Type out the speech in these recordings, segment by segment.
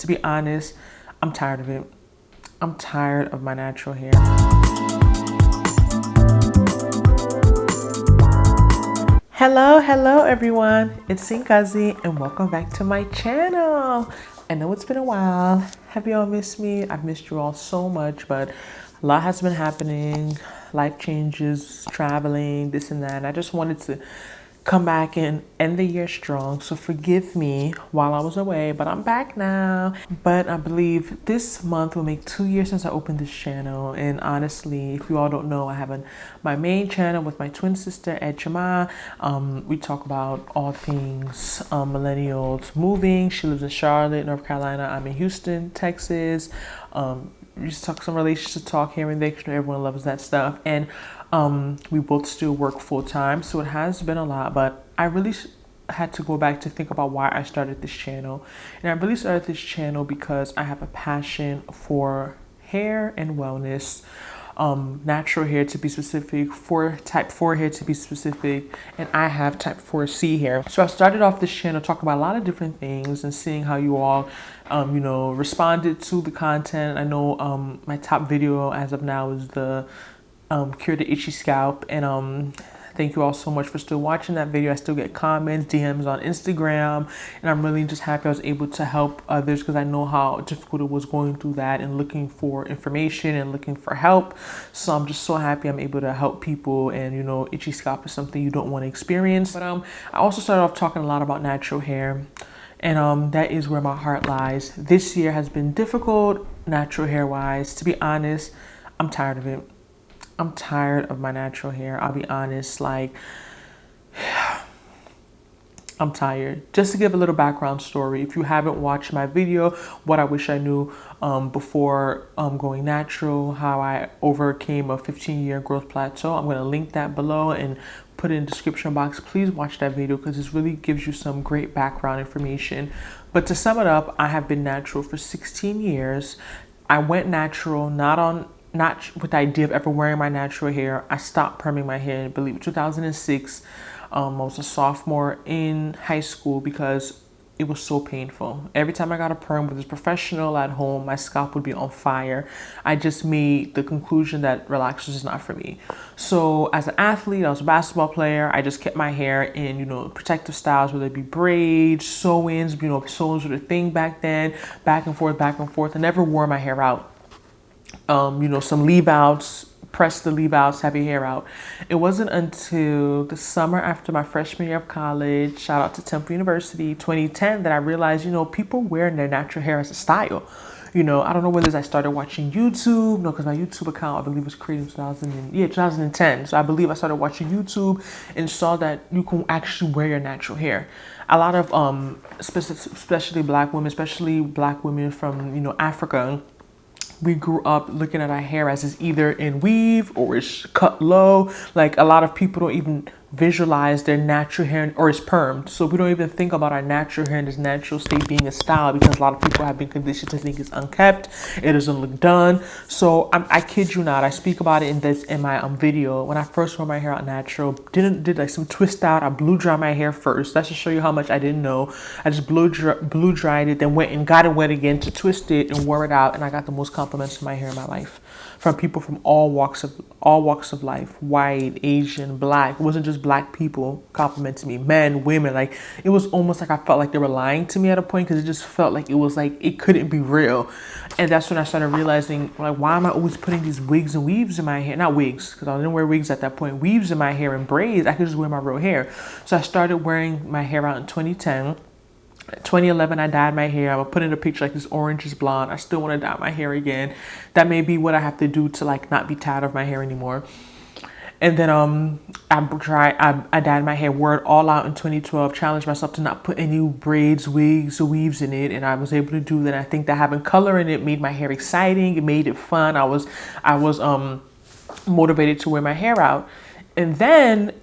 To be honest, I'm tired of it. I'm tired of my natural hair. Hello everyone. It's Ngozi and welcome back to my channel. I know it's been a while. Have you all missed me? I've missed you all so much, but a lot has been happening. Life changes, traveling, this and that. And I just wanted to come back and end the year strong. So forgive me while I was away, but I'm back now. But I believe this month will make 2 years since I opened this channel. And honestly, if you all don't know, I have my main channel with my twin sister, Ejima. We talk about all things millennials moving. She lives in Charlotte, North Carolina. I'm in Houston, Texas. We just talk some relationship talk here and there. You know, everyone loves that stuff. And we both still work full time, so it has been a lot, but I really had to go back to think about why I started this channel. And I really started this channel because I have a passion for hair and wellness, natural hair to be specific, for type 4 hair to be specific, and I have type 4C hair. So I started off this channel talking about a lot of different things and seeing how you all responded to the content. I know my top video as of now is the cure the itchy scalp, and thank you all so much for still watching that video. I still get comments, DMs on Instagram, and I'm really just happy I was able to help others because I know how difficult it was going through that and looking for information and looking for help. So I'm just so happy I'm able to help people, and itchy scalp is something you don't want to experience. But I also started off talking a lot about natural hair, and that is where my heart lies. This year has been difficult natural hair wise. To be honest, I'm tired of it. I'm tired of my natural hair. I'll be honest, I'm tired. Just to give a little background story, if you haven't watched my video, what I wish I knew before going natural, how I overcame a 15-year growth plateau, I'm going to link that below and put it in the description box. Please watch that video because this really gives you some great background information. But to sum it up, I have been natural for 16 years. I went natural not with the idea of ever wearing my natural hair. I stopped perming my hair, I believe 2006. I was a sophomore in high school because it was so painful. Every time I got a perm with a professional at home, my scalp would be on fire. I just made the conclusion that relaxers is not for me. So as an athlete, I was a basketball player. I just kept my hair in, protective styles, whether it be braids, sew-ins. Sew-ins were the thing back then, back and forth. I never wore my hair out. Some leave outs, press the leave outs, have your hair out. It wasn't until the summer after my freshman year of college, shout out to Temple University, 2010, that I realized, people wearing their natural hair as a style. I don't know whether I started watching YouTube, because my YouTube account, I believe, was created in 2010. So I believe I started watching YouTube and saw that you can actually wear your natural hair. A lot of, especially black women from, Africa, we grew up looking at our hair as it's either in weave or it's cut low. Like, a lot of people don't even visualize their natural hair or it's permed. So we don't even think about our natural hair in its natural state being a style, because a lot of people have been conditioned to think it's unkept, it doesn't look done. So I kid you not, I speak about it in my video. When I first wore my hair out natural, did like some twist out. I blew dry my hair first. That's to show you how much I didn't know. I just blew dried it, then went and got it wet again to twist it and wore it out, and I got the most compliments of my hair in my life from people from all walks of life, white, Asian, black. It wasn't just black people complimenting me, men, women. Like, it was almost like I felt like they were lying to me at a point, because it just felt like it couldn't be real. And that's when I started realizing, like, why am I always putting these wigs and weaves in my hair? Not wigs, because I didn't wear wigs at that point. Weaves in my hair and braids. I could just wear my real hair. So I started wearing my hair out in 2010. 2011, I dyed my hair. I will put in a picture like this orange is blonde. I still want to dye my hair again. That may be what I have to do to not be tired of my hair anymore. And then I dyed my hair, wore it all out in 2012, challenged myself to not put any braids, wigs, or weaves in it, and I was able to do that. I think that having color in it made my hair exciting. It made it fun. I was motivated to wear my hair out. And then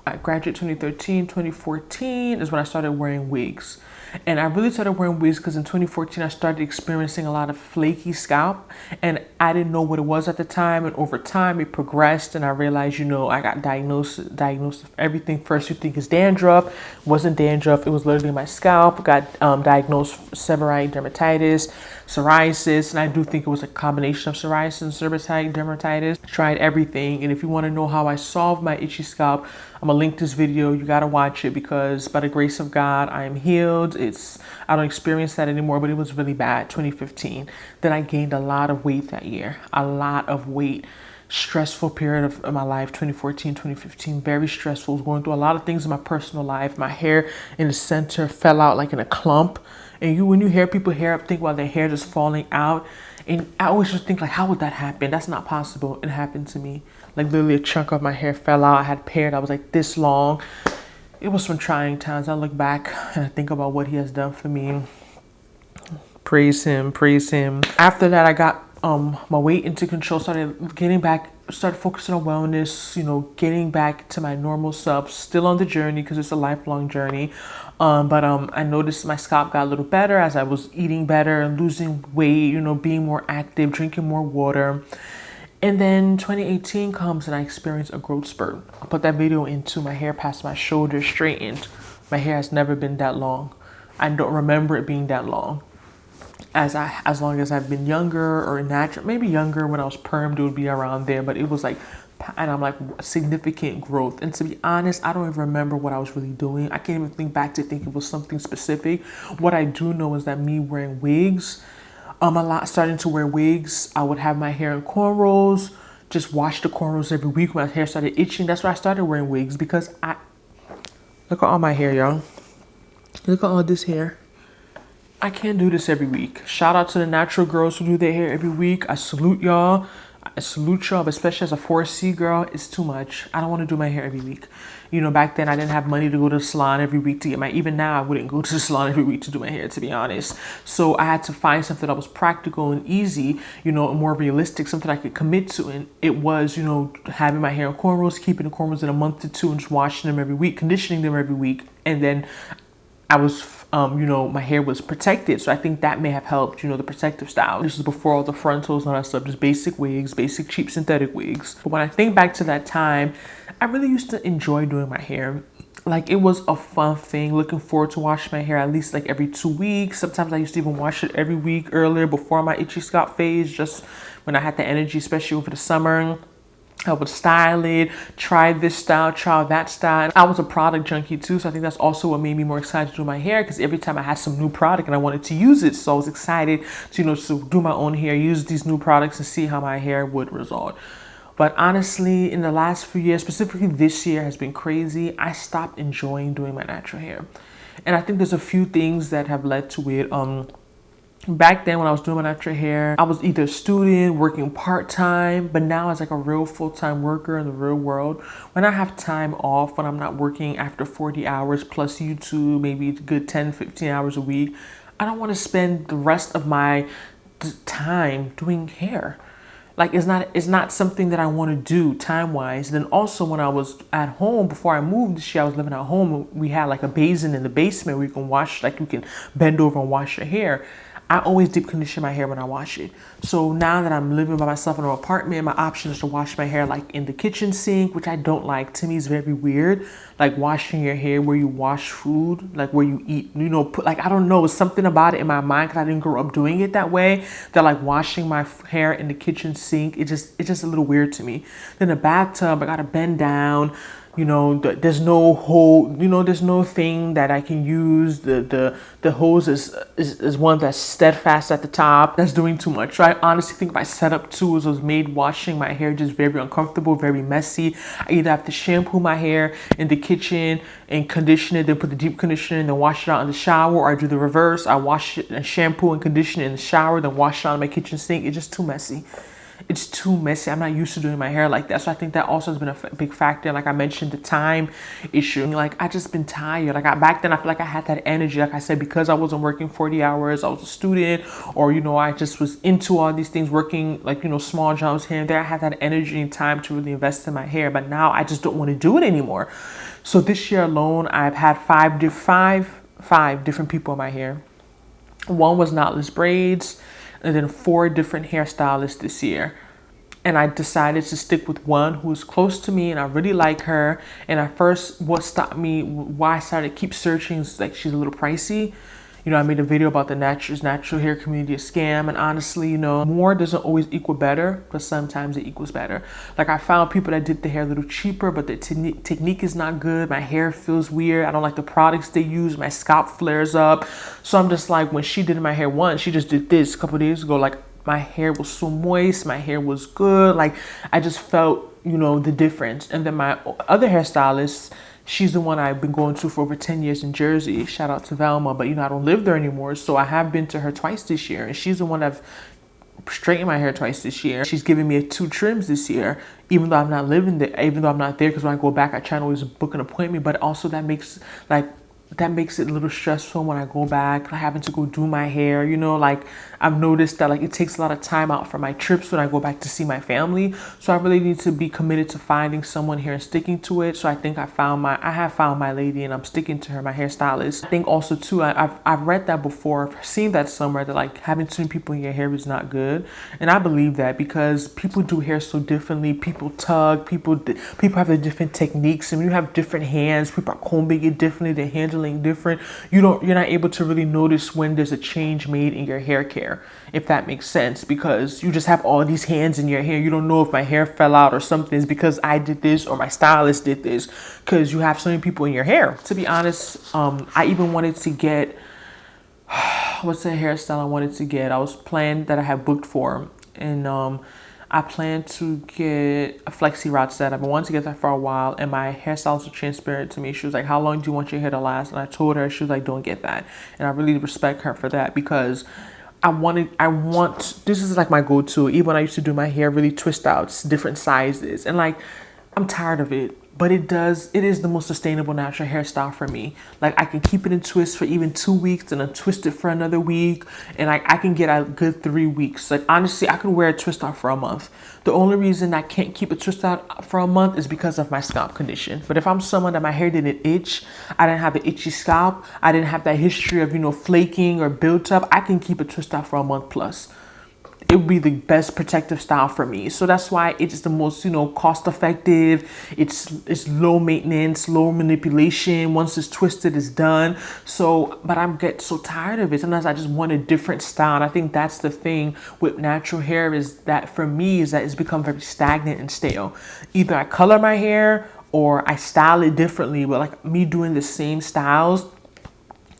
I graduated 2013, 2014 is when I started wearing wigs. And I really started wearing wigs because in 2014 I started experiencing a lot of flaky scalp, and I didn't know what it was at the time. And over time it progressed, and I realized, I got diagnosed with everything. First you think it's dandruff. It wasn't dandruff, it was literally my scalp. Got diagnosed seborrheic dermatitis, psoriasis, and I do think it was a combination of psoriasis and seborrheic dermatitis. Tried everything, and if you want to know how I solved my itchy scalp, I'm gonna link this video. You gotta watch it, because by the grace of God, I am healed. I don't experience that anymore, but it was really bad, 2015. Then I gained a lot of weight that year, a lot of weight. Stressful period of my life, 2014, 2015, very stressful. I was going through a lot of things in my personal life. My hair in the center fell out like in a clump. And when you hear people hair up, think, well, their hair just falling out. And I always just think, like, how would that happen? That's not possible. It happened to me. Like, literally a chunk of my hair fell out. I had hair that was like this long. It was some trying times. I look back and I think about what he has done for me. Praise him, praise him. After that, I got my weight into control, started focusing on wellness, getting back to my normal self. Still on the journey, because it's a lifelong journey. But I noticed my scalp got a little better as I was eating better and losing weight, being more active, drinking more water. And then 2018 comes and I experience a growth spurt. I put that video into my hair past my shoulders straightened. My hair has never been that long. I don't remember it being that long. As long as I've been younger or natural, maybe younger when I was permed, it would be around there, but it was like, and I'm like, significant growth. And to be honest, I don't even remember what I was really doing. I can't even think back to think it was something specific. What I do know is that me wearing wigs, starting to wear wigs, I would have my hair in cornrows, just wash the cornrows every week when my hair started itching. That's why I started wearing wigs, because look at all my hair, y'all. Look at all this hair. I can't do this every week. Shout out to the natural girls who do their hair every week. I salute y'all. I salute y'all, but especially as a 4C girl, it's too much. I don't want to do my hair every week. Back then I didn't have money to go to the salon every week to get even now I wouldn't go to the salon every week to do my hair, to be honest. So I had to find something that was practical and easy, and more realistic, something I could commit to. And it was, having my hair in cornrows, keeping the cornrows in a month or two and just washing them every week, conditioning them every week. And then I was, my hair was protected. So I think that may have helped, the protective style. This is before all the frontals and all that stuff, just basic wigs, basic cheap synthetic wigs. But when I think back to that time, I really used to enjoy doing my hair. Like, it was a fun thing, looking forward to washing my hair at least like every 2 weeks. Sometimes I used to even wash it every week earlier before my itchy scalp phase, just when I had the energy, especially over the summer. I would style it, try this style, try that style. I was a product junkie too, so I think that's also what made me more excited to do my hair, because every time I had some new product and I wanted to use it, so I was excited to, to do my own hair, use these new products and see how my hair would result. But honestly, in the last few years, specifically this year has been crazy. I stopped enjoying doing my natural hair. And I think there's a few things that have led to it. Back then when I was doing my natural hair, I was either a student, working part-time, but now as like a real full-time worker in the real world, when I have time off, when I'm not working after 40 hours plus YouTube, maybe a good 10, 15 hours a week, I don't want to spend the rest of my time doing hair. Like, it's not something that I want to do time-wise. Then also when I was at home, before I moved this year, I was living at home. We had like a basin in the basement where you can wash, like you can bend over and wash your hair. I always deep condition my hair when I wash it. So now that I'm living by myself in an apartment, my option is to wash my hair like in the kitchen sink, which I don't like. To me, it's very weird. Like washing your hair where you wash food, like where you eat, I don't know, it's something about it in my mind, because I didn't grow up doing it that way, that like washing my hair in the kitchen sink, it's just a little weird to me. Then the bathtub, I gotta bend down. There's no hole, there's no thing that I can use. The hose is one that's steadfast at the top. That's doing too much. So I honestly think my setup tools was made washing my hair just very uncomfortable, very messy. I either have to shampoo my hair in the kitchen and condition it, then put the deep conditioner and then wash it out in the shower, or I do the reverse. I wash it and shampoo and condition it in the shower, then wash it out in my kitchen sink. It's just too messy. It's too messy. I'm not used to doing my hair like that. So I think that also has been a big factor. Like I mentioned, the time issue. Like I just been tired. Like back then I feel like I had that energy. Like I said, because I wasn't working 40 hours, I was a student, or, I just was into all these things, working like, small jobs here and there. I had that energy and time to really invest in my hair. But now I just don't want to do it anymore. So this year alone, I've had five 5 different people in my hair. One was knotless braids, and then 4 different hairstylists this year. And I decided to stick with one who was close to me and I really like her. And at first, what stopped me, why I started to keep searching, is like she's a little pricey. You know, I made a video about the natural hair community a scam. And honestly, you know, more doesn't always equal better, but sometimes it equals better. Like I found people that did the hair a little cheaper, but the technique is not good. My hair feels weird. I don't like the products they use. My scalp flares up. So I'm just like, when she did my hair once, she just did this a couple days ago, like my hair was so moist, my hair was good. Like I just felt, you know, the difference. And then my other hairstylist, she's the one I've been going to for over 10 years in Jersey. Shout out to Velma, but you know, I don't live there anymore. So I have been to her twice this year, and she's the one I've straightened my hair twice this year. She's giving me 2 trims this year, even though I'm not living there, even though I'm not there, because when I go back, I try to always book an appointment, but also that makes it a little stressful when I go back, like having to go do my hair, you know, like I've noticed that like it takes a lot of time out from my trips when I go back to see my family. So I really need to be committed to finding someone here and sticking to it. So I think I have found my lady and I'm sticking to her, my hairstylist. I think also too, I've read that before, I've seen that somewhere, that like having too many people in your hair is not good. And I believe that because people do hair so differently. People tug, people have the different techniques, and when you have different hands, people are combing it differently, they're handling different. You're not able to really notice when there's a change made in your hair care, if that makes sense, because you just have all these hands in your hair. You don't know if my hair fell out or something is because I did this or my stylist did this, because you have so many people in your hair. To be honest, I even wanted to get what's the hairstyle I wanted to get. I was planned that I had booked for, and I plan to get a flexi rod set. I've been wanting to get that for a while, and my hairstylist was transparent to me. She was like, how long do you want your hair to last? And I told her, she was like, don't get that. And I really respect her for that, because this is like my go-to. Even when I used to do my hair really twist outs, different sizes, and like, I'm tired of it. But it is the most sustainable natural hairstyle for me. Like I can keep it in twist for even 2 weeks and then twist it for another week. And I can get a good 3 weeks. Like honestly, I could wear a twist out for a month. The only reason I can't keep a twist out for a month is because of my scalp condition. But if I'm someone that my hair didn't itch, I didn't have an itchy scalp, I didn't have that history of, you know, flaking or built up, I can keep a twist out for a month plus. It would be the best protective style for me. So that's why it's the most, you know, cost effective. It's low maintenance, low manipulation. Once it's twisted, it's done. So, but I get so tired of it. Sometimes I just want a different style. And I think that's the thing with natural hair, is that for me, is that it's become very stagnant and stale. Either I color my hair or I style it differently, but like me doing the same styles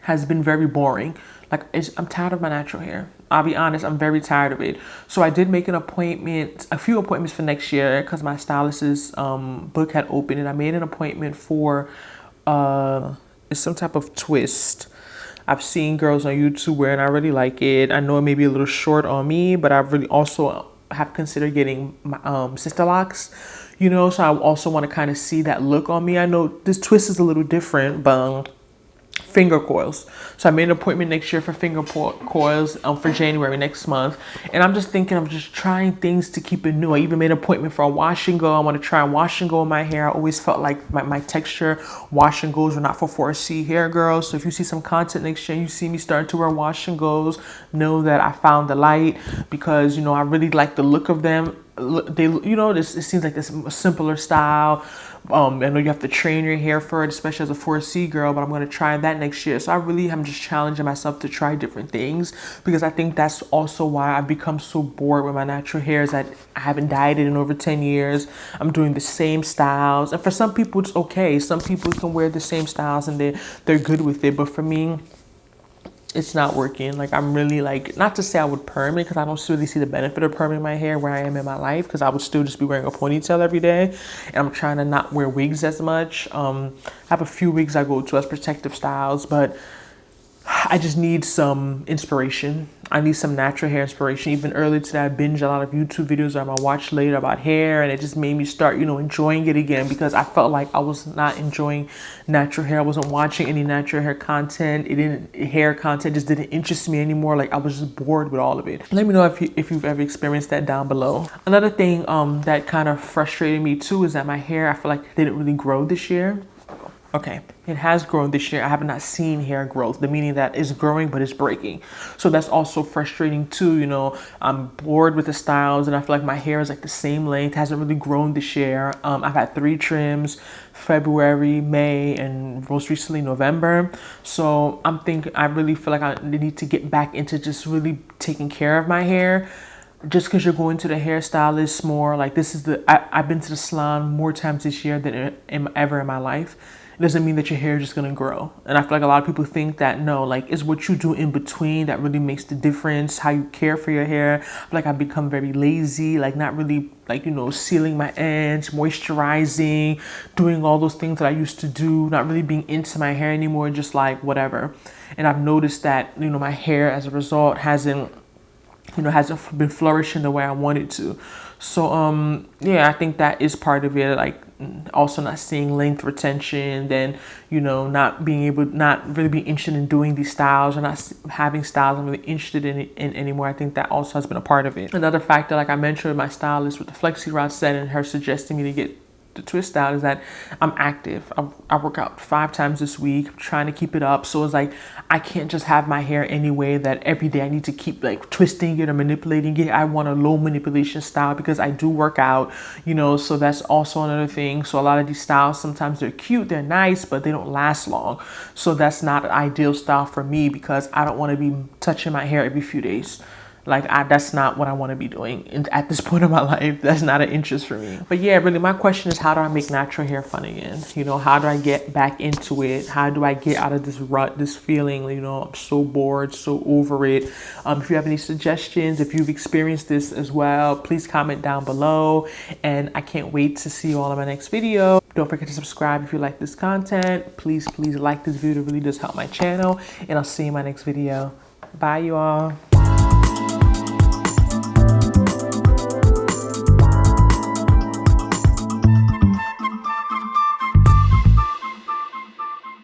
has been very boring. Like I'm tired of my natural hair. I'll be honest, I'm very tired of it. So I did make a few appointments for next year, because my stylist's book had opened, and I made an appointment for it's some type of twist. I've seen girls on YouTube wear, and I really like it. I know it may be a little short on me, but I really also have considered getting my sister locks, you know, so I also want to kind of see that look on me. I know this twist is a little different, but finger coils. So I made an appointment next year for finger coils for January next month. And I'm just thinking of just trying things to keep it new. I even made an appointment for a wash and go. I want to try a wash and go in my hair. I always felt like my texture wash and goes were not for 4C hair girls. So if you see some content next year, you see me starting to wear wash and goes, know that I found the light, because, you know, I really like the look of them. They, you know, it seems like this simpler style. I know you have to train your hair for it, especially as a 4C girl, but I'm going to try that next year. So I really am just challenging myself to try different things, because I think that's also why I've become so bored with my natural hair, is that I haven't dyed it in over 10 years. I'm doing the same styles. And for some people, it's okay. Some people can wear the same styles and they're good with it. But for me, it's not working. Like I'm really like, not to say I would perm it, because I don't really see the benefit of perming my hair where I am in my life, because I would still just be wearing a ponytail every day, and I'm trying to not wear wigs as much. I have a few wigs I go to as protective styles, but I just need some inspiration. I need some natural hair inspiration. Even earlier today, I binged a lot of YouTube videos on my watch later about hair, and it just made me start, you know, enjoying it again, because I felt like I was not enjoying natural hair. I wasn't watching any natural hair content. Hair content just didn't interest me anymore. Like I was just bored with all of it. Let me know if you've ever experienced that down below. Another thing that kind of frustrated me too is that my hair, I feel like, didn't really grow this year. Okay, it has grown this year. I have not seen hair growth, the meaning that it's growing but it's breaking. So that's also frustrating too. You know, I'm bored with the styles and I feel like my hair is like the same length, hasn't really grown this year. I've had 3 trims, February, May, and most recently November. So I really feel like I need to get back into just really taking care of my hair. Just because you're going to the hairstylist more, like I've been to the salon more times this year than ever in my life. It doesn't mean that your hair is just gonna grow. And I feel like a lot of people think that no, like it's what you do in between that really makes the difference, how you care for your hair. I feel like I've become very lazy, like not really like, you know, sealing my ends, moisturizing, doing all those things that I used to do, not really being into my hair anymore, just like whatever. And I've noticed that, you know, my hair as a result hasn't been flourishing the way I wanted to. So yeah, I think that is part of it. Like also not seeing length retention, then you know not really being interested in doing these styles or not having styles I'm really interested in anymore. I think that also has been a part of it. Another factor, like I mentioned with my stylist with the flexi rod set and her suggesting me to get the twist out, is that I'm active. I work out 5 times this week. I'm trying to keep it up. So it's like I can't just have my hair any way that every day I need to keep like twisting it or manipulating it. I want a low manipulation style because I do work out, you know, so that's also another thing. So a lot of these styles, sometimes they're cute, they're nice, but they don't last long. So that's not an ideal style for me because I don't want to be touching my hair every few days. Like that's not what I want to be doing at this point in my life. That's not an interest for me. But yeah, really my question is, how do I make natural hair fun again? You know, how do I get back into it? How do I get out of this rut, this feeling, you know, I'm so bored, so over it. If you have any suggestions, if you've experienced this as well, please comment down below. And I can't wait to see you all in my next video. Don't forget to subscribe if you like this content. Please like this video. It really does help my channel. And I'll see you in my next video. Bye, you all.